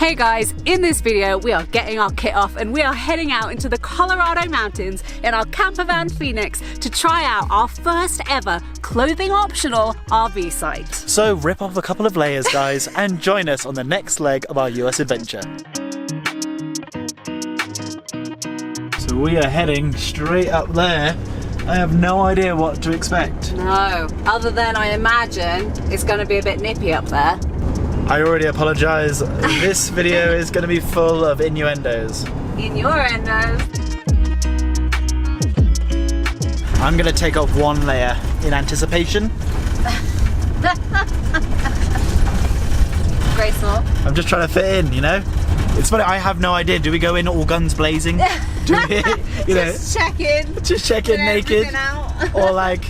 Hey guys, in this video we are getting our kit off and we are heading out into the Colorado mountains in our campervan Phoenix to try out our first ever clothing optional RV site. So rip off a couple of layers guys and join us on the next leg of our US adventure. So we are heading straight up there. I have no idea what to expect. No, other than I imagine it's going to be a bit nippy up there. I already apologise. This video is going to be full of innuendos. Innuendos. I'm going to take off one layer in anticipation. Graceful. I'm just trying to fit in, you know? It's funny, I have no idea. Do we go in all guns blazing? Do we, you know, just check in naked? Or like,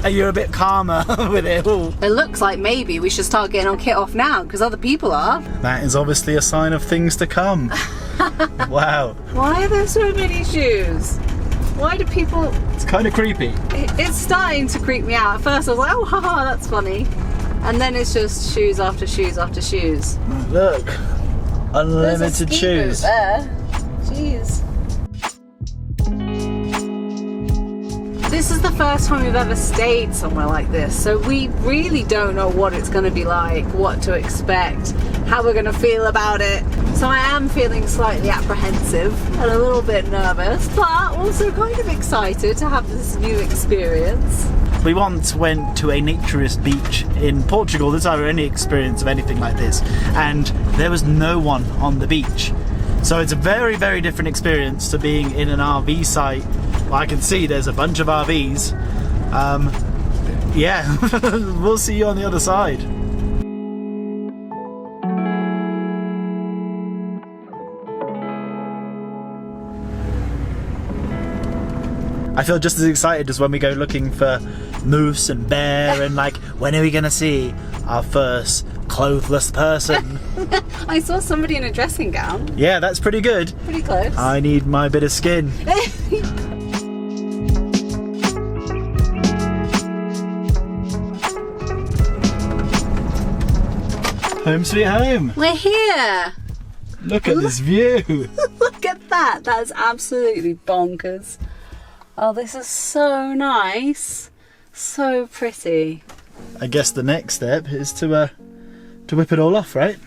are you a bit calmer with it all? It looks like maybe we should start getting our kit off now because other people are. That is obviously a sign of things to come. Wow. Why are there so many shoes? Why do people... It's kind of creepy. It's starting to creep me out. At first I was like, oh haha, that's funny. And then it's just shoes after shoes after shoes. Look, unlimited There's a ski shoes. boot there. Jeez. This is the first time we've ever stayed somewhere like this, so we really don't know what it's going to be like, what to expect, how we're going to feel about it. So I am feeling slightly apprehensive and a little bit nervous, but also kind of excited to have this new experience. We once went to a naturist beach in Portugal. This is our only experience of anything like this, and there was no one on the beach. So it's a very, very different experience to being in an RV site. Well, I can see there's a bunch of RVs. Yeah, we'll see you on the other side. I feel just as excited as when we go looking for moose and bear and like, when are we gonna see our first clothless person? I saw somebody in a dressing gown. Yeah, that's pretty good. Pretty close. I need my bit of skin. Home sweet home. We're here. Look at this view. Look at that. That's absolutely bonkers. Oh, this is so nice. So pretty. I guess the next step is to whip it all off, right?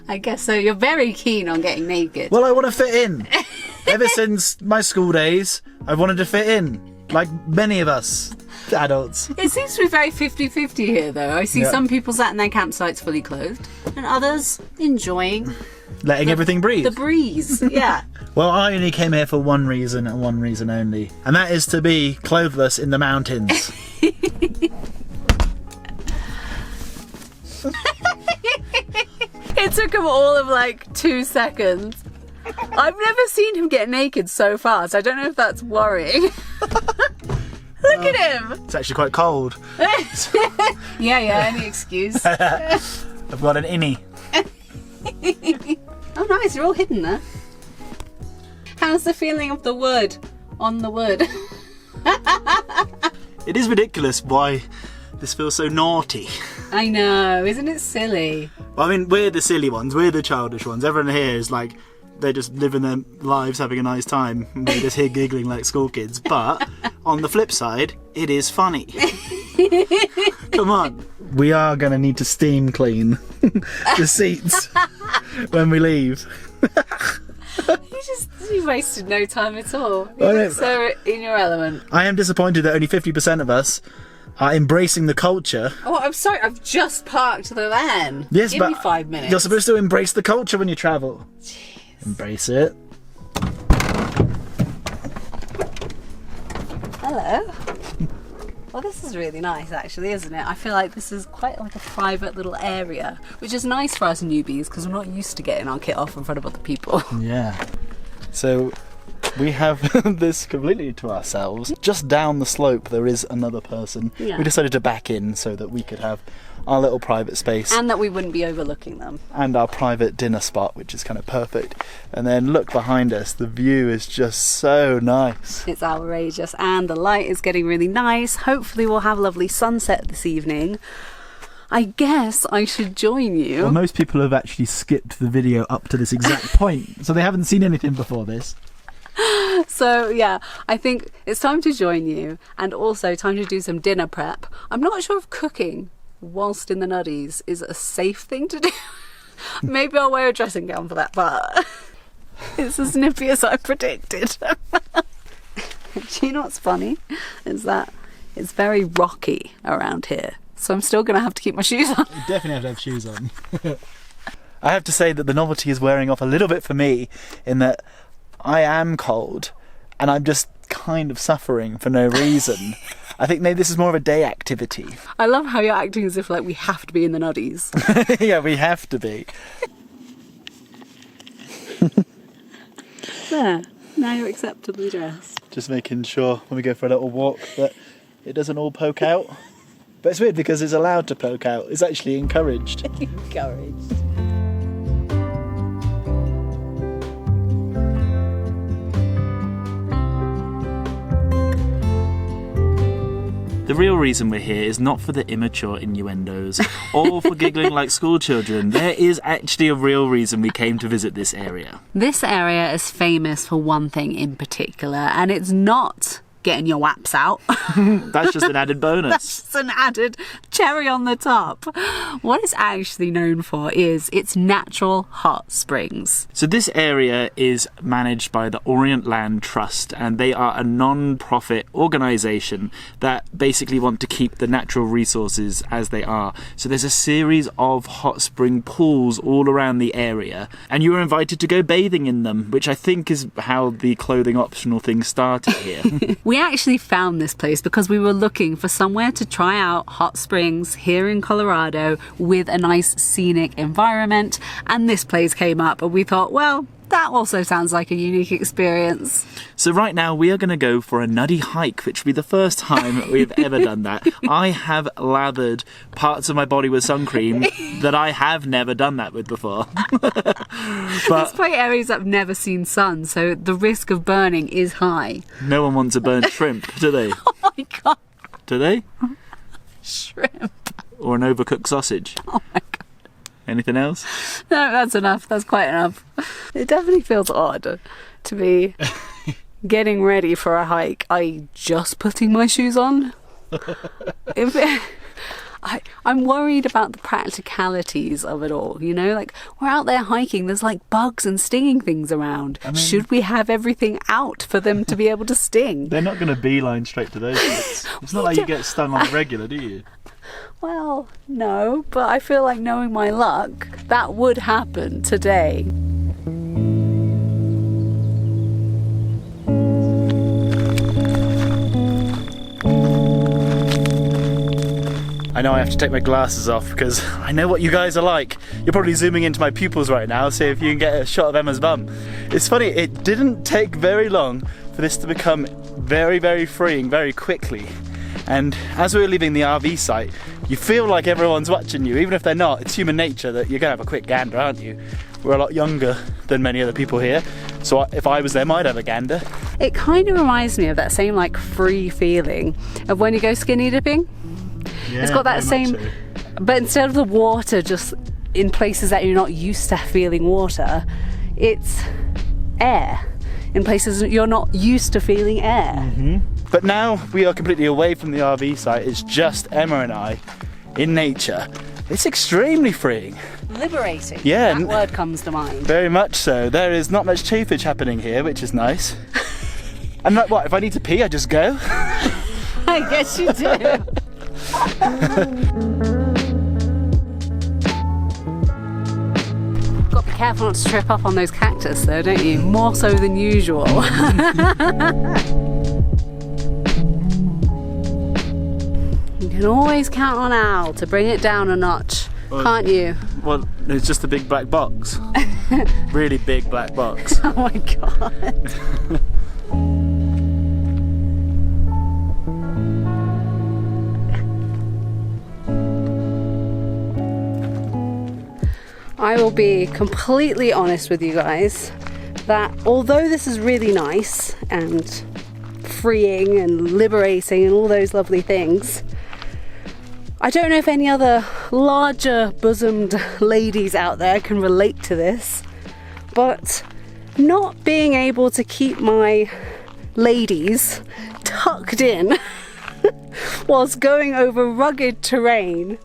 I guess so. You're very keen on getting naked. Well, I want to fit in. Ever since my school days, I've wanted to fit in, like many of us adults. It seems to be very 50-50 here, though. I see some people sat in their campsites fully clothed, and others enjoying letting everything breathe. The breeze, yeah. Well, I only came here for one reason and one reason only, and that is to be clothless in the mountains. It took him all of like 2 seconds. I've never seen him get naked so fast. I don't know if that's worrying. Look at him. It's actually quite cold. Yeah, any excuse. I've got an innie. Oh nice, you're all hidden there. How's the feeling of the wood on the wood? It is ridiculous why this feels so naughty. I know, isn't it silly? Well, I mean, we're the silly ones, we're the childish ones. Everyone here is like, they're just living their lives, having a nice time, and we're just here giggling like school kids. But on the flip side, it is funny. Come on. We are going to need to steam clean the seats when we leave. You wasted no time at all. You look so in your element. I am disappointed that only 50% of us are embracing the culture. Oh, I'm sorry, I've just parked the van. Yes, Give but me 5 minutes. You're supposed to embrace the culture when you travel. Jeez. Embrace it. Hello. Well, this is really nice, actually, isn't it? I feel like this is quite like a private little area, which is nice for us newbies because we're not used to getting our kit off in front of other people. Yeah. So we have this completely to ourselves. Just down the slope there is another person. Yeah. We decided to back in so that we could have our little private space. And that we wouldn't be overlooking them. And our private dinner spot, which is kind of perfect. And then look behind us, the view is just so nice. It's outrageous, and the light is getting really nice. Hopefully we'll have a lovely sunset this evening. I guess I should join you. Well, most people have actually skipped the video up to this exact point, so they haven't seen anything before this. So yeah, I think it's time to join you, and also time to do some dinner prep. I'm not sure if cooking whilst in the nuddies is a safe thing to do. Maybe I'll wear a dressing gown for that, but it's as nippy as I predicted. Do you know what's funny? Is that it's very rocky around here, so I'm still going to have to keep my shoes on. You definitely have to have shoes on. I have to say that the novelty is wearing off a little bit for me, in that I am cold and I'm just kind of suffering for no reason. I think maybe this is more of a day activity. I love how you're acting as if like we have to be in the nuddies. Yeah, we have to be. There, now you're acceptably dressed. Just making sure when we go for a little walk that it doesn't all poke out. But it's weird because it's allowed to poke out. It's actually encouraged. Encouraged. The real reason we're here is not for the immature innuendos or for giggling like school children. There is actually a real reason we came to visit this area. This area is famous for one thing in particular, and it's not getting your waps out. That's just an added bonus. That's just an added cherry on the top. What it's actually known for is its natural hot springs. So this area is managed by the Orient Land Trust, and they are a non-profit organisation that basically want to keep the natural resources as they are. So there's a series of hot spring pools all around the area, and you were invited to go bathing in them, which I think is how the clothing optional thing started here. We actually found this place because we were looking for somewhere to try out hot springs here in Colorado with a nice scenic environment, and this place came up and we thought, well, that also sounds like a unique experience. So right now we are going to go for a nutty hike, which will be the first time we've ever done that. I have lathered parts of my body with sun cream that I have never done that with before. But Despite areas that have never seen sun, so the risk of burning is high. no one wants a burnt shrimp, do they? Oh my god, Do they? shrimp. Or an overcooked sausage? Oh my god. Anything else? No, that's enough. That's quite enough. It definitely feels odd to be getting ready for a hike. Just putting my shoes on. I'm worried about the practicalities of it all, you know? Like, we're out there hiking, there's like bugs and stinging things around. I mean, should we have everything out for them to be able to sting? They're not going to beeline straight to those bits. It's not like you get stung on a regular, do you? Well, no, but I feel like, knowing my luck, that would happen today. I know I have to take my glasses off because I know what you guys are like. You're probably zooming into my pupils right now, see if you can get a shot of Emma's bum. It's funny, it didn't take very long for this to become very, very freeing very quickly. And as we were leaving the RV site, you feel like everyone's watching you, even if they're not. It's human nature that you're going to have a quick gander, aren't you? We're a lot younger than many other people here, so if I was them, I'd have a gander. It kind of reminds me of that same like free feeling of when you go skinny dipping. Yeah, it's got that same, so. But instead of the water just in places that you're not used to feeling water, it's air in places that you're not used to feeling air. Mm-hmm. But now we are completely away from the RV site. It's just Emma and I in nature. It's extremely freeing. Liberating. Yeah. That word comes to mind. Very much so. There is not much chafage happening here, which is nice. And like, what, if I need to pee, I just go? I guess you do. Got to be careful not to trip up on those cactus though, don't you? More so than usual. You can always count on Al to bring it down a notch, can't you? Well, it's just a big black box. Really big black box. Oh my god. I will be completely honest with you guys that although this is really nice and freeing and liberating and all those lovely things, I don't know if any other larger bosomed ladies out there can relate to this, but not being able to keep my ladies tucked in whilst going over rugged terrain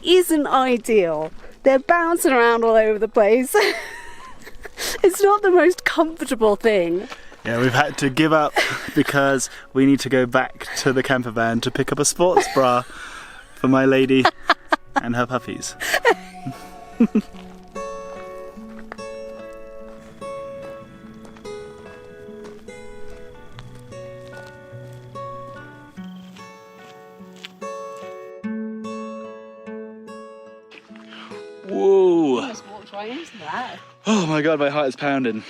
isn't ideal. They're bouncing around all over the place. It's not the most comfortable thing. Yeah, we've had to give up because we need to go back to the camper van to pick up a sports bra for my lady and her puppies. Whoa! Almost walked right into that. Oh my god, my heart is pounding.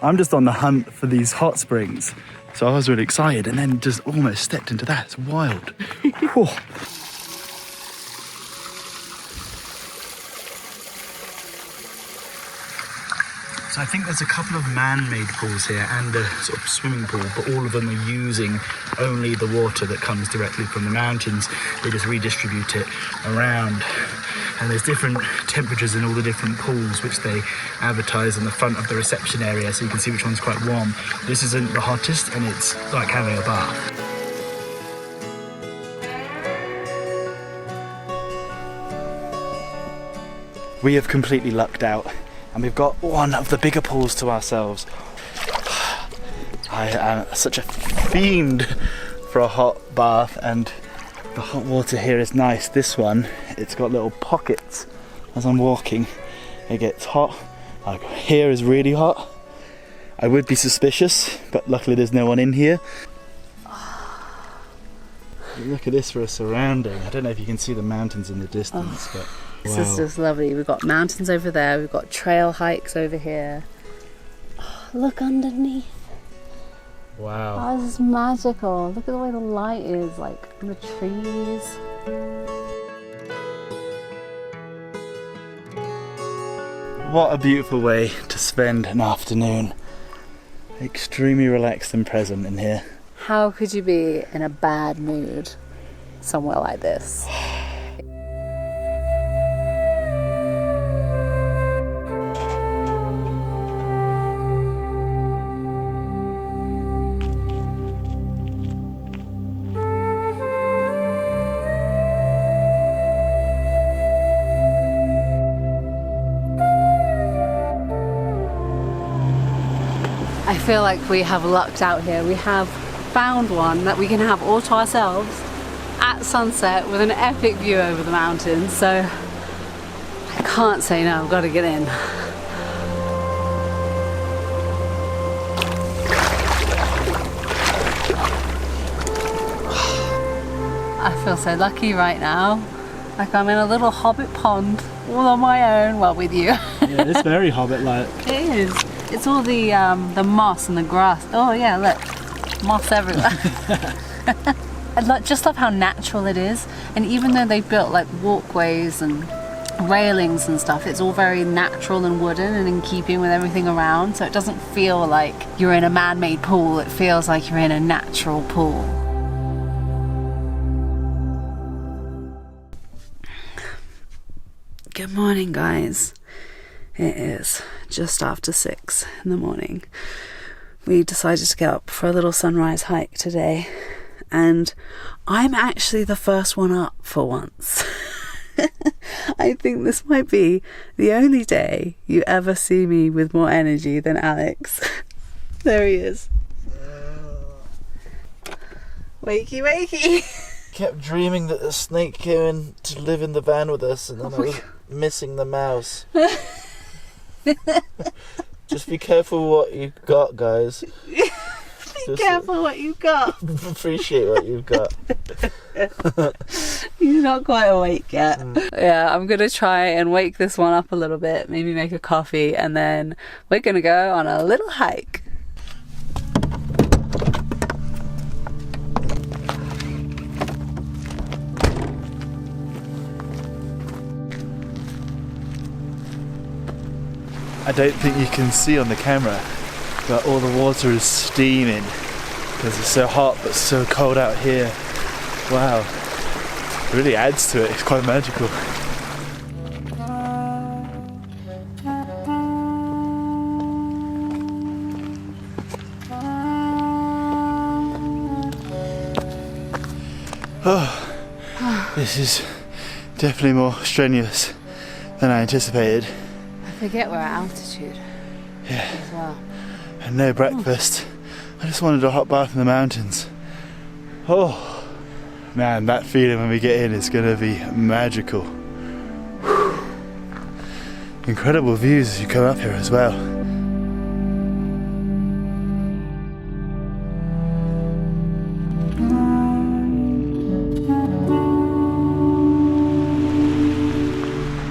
I'm just on the hunt for these hot springs, so I was really excited and then just almost stepped into that. It's wild. Whew. So I think there's a couple of man-made pools here and a sort of swimming pool, but all of them are using only the water that comes directly from the mountains. They just redistribute it around. And there's different temperatures in all the different pools, which they advertise on the front of the reception area, so you can see which one's quite warm. This isn't the hottest, and it's like having a bath. We have completely lucked out, and we've got one of the bigger pools to ourselves. I am such a fiend for a hot bath, and the hot water here is nice. This one, it's got little pockets as I'm walking. It gets hot. Like here is really hot. I would be suspicious, but luckily there's no one in here. Look at this for a surrounding. I don't know if you can see the mountains in the distance, but This is just lovely. We've got mountains over there, we've got trail hikes over here. Oh, look underneath. wow. Oh, this is magical. Look at the way the light is, like on the trees. What a beautiful way to spend an afternoon. Extremely relaxed and present in here. How could you be in a bad mood somewhere like this? I feel like we have lucked out here. We have found one that we can have all to ourselves at sunset with an epic view over the mountains. So I can't say no, I've got to get in. I feel so lucky right now. Like I'm in a little hobbit pond all on my own, well with you. Yeah, it's very hobbit-like. It is. It's all the moss and the grass. Oh yeah, look, moss everywhere. I just love how natural it is. And even though they built like walkways and railings and stuff, it's all very natural and wooden and in keeping with everything around. So it doesn't feel like you're in a man-made pool. It feels like you're in a natural pool. Good morning, guys. It is just after 6 in the morning. We decided to get up for a little sunrise hike today, and I'm actually the first one up for once. I think this might be the only day you ever see me with more energy than Alex. There he is. Wakey, wakey. Kept dreaming that a snake came in to live in the van with us, and then I was missing the mouse. Just be careful what you've got, guys. Be careful what you've got. Appreciate what you've got. He's not quite awake yet. Yeah, I'm gonna try and wake this one up a little bit, maybe make a coffee, and then we're gonna go on a little hike. I don't think you can see on the camera, but all the water is steaming because it's so hot but so cold out here. Wow, really adds to it. It's quite magical. Oh, this is definitely more strenuous than I anticipated. I forget we're at altitude. Yeah. As well. And no breakfast. I just wanted a hot bath in the mountains. Oh, man, that feeling when we get in is going to be magical. Whew. Incredible views as you come up here as well.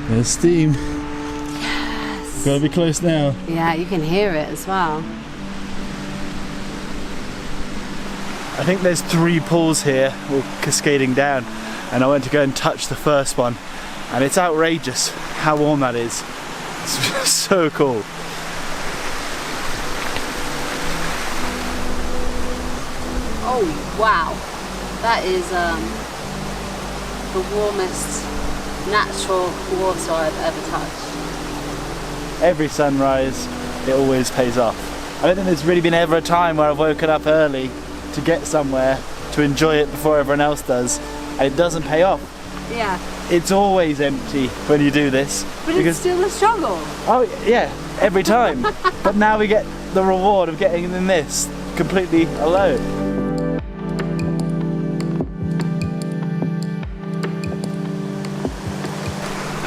There's steam. Yes. Gotta be close now. Yeah, you can hear it as well. I think there's 3 pools here, all cascading down, and I went to go and touch the first one, and it's outrageous how warm that is. It's so cool. Oh wow, that is the warmest natural water I've ever touched. Every sunrise, it always pays off. I don't think there's really been ever a time where I've woken up early to get somewhere, to enjoy it before everyone else does, and it doesn't pay off. Yeah. It's always empty when you do this. But it's still a struggle. Oh yeah, every time. But now we get the reward of getting in this completely alone.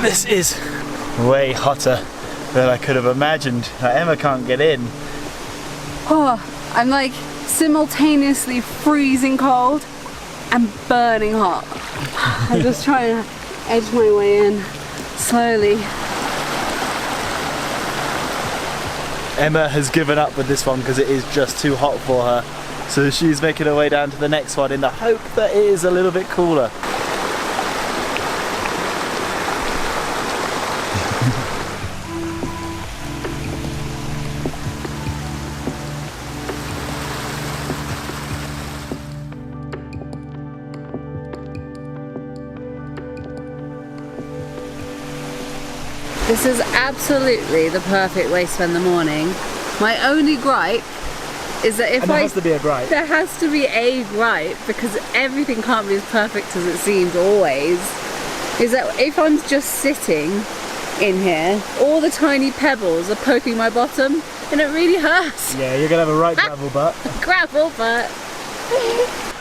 This is way hotter than I could have imagined. Emma can't get in. Oh, I'm like simultaneously freezing cold and burning hot. I'm just trying to edge my way in slowly. Emma has given up with this one because it is just too hot for her. So she's making her way down to the next one in the hope that it is a little bit cooler. This is absolutely the perfect way to spend the morning. My only gripe is that if And there has to be a gripe. There has to be a gripe, because everything can't be as perfect as it seems always. Is that if I'm just sitting in here, all the tiny pebbles are poking my bottom and it really hurts. Yeah, you're gonna have a right gravel butt. Gravel butt.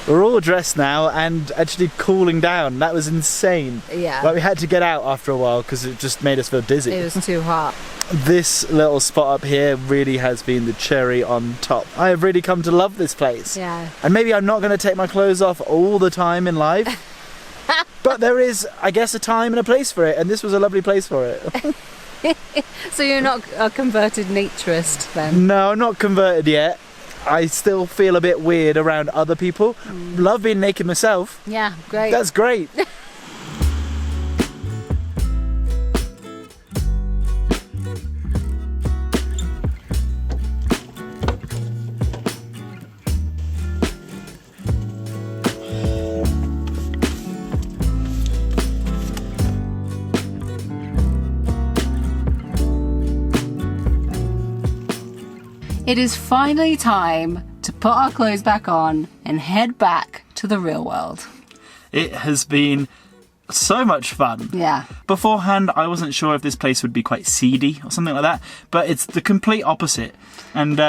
We're all dressed now and actually cooling down. That was insane. Yeah. Like we had to get out after a while because it just made us feel dizzy. It was too hot. This little spot up here really has been the cherry on top. I have really come to love this place. Yeah. And maybe I'm not going to take my clothes off all the time in life. But there is, I guess, a time and a place for it, and this was a lovely place for it. So you're not a converted naturist then? No, I'm not converted yet. I still feel a bit weird around other people. Love being naked myself. Yeah, great. That's great. It is finally time to put our clothes back on and head back to the real world. It has been so much fun. Yeah. Beforehand, I wasn't sure if this place would be quite seedy or something like that, but it's the complete opposite. And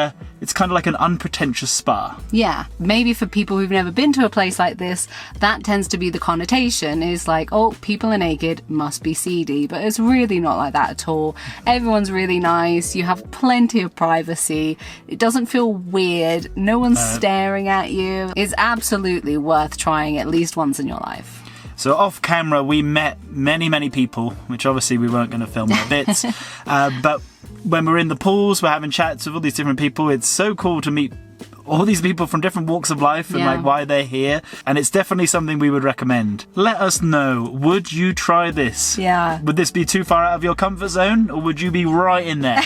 it's kind of like an unpretentious spa. Yeah, maybe for people who've never been to a place like this, that tends to be the connotation, is like, oh, people are naked, must be seedy. But it's really not like that at all. Everyone's really nice, you have plenty of privacy, it doesn't feel weird, no one's staring at you. It's absolutely worth trying at least once in your life. So off camera, we met many people, which obviously we weren't going to film their bits. But when we're in the pools, we're having chats with all these different people. It's so cool to meet all these people from different walks of life and like why they're here. And it's definitely something we would recommend. Let us know, would you try this? Yeah. Would this be too far out of your comfort zone, or would you be right in there?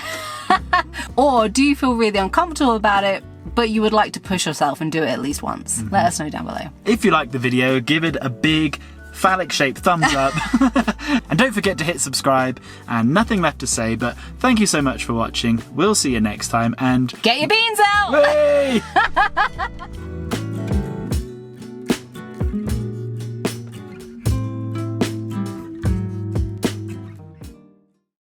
Or do you feel really uncomfortable about it, but you would like to push yourself and do it at least once? Let us know down below. If you like the video, give it a big phallic-shaped thumbs up. And don't forget to hit subscribe. And nothing left to say, but thank you so much for watching. We'll see you next time, and Get your beans out! Way!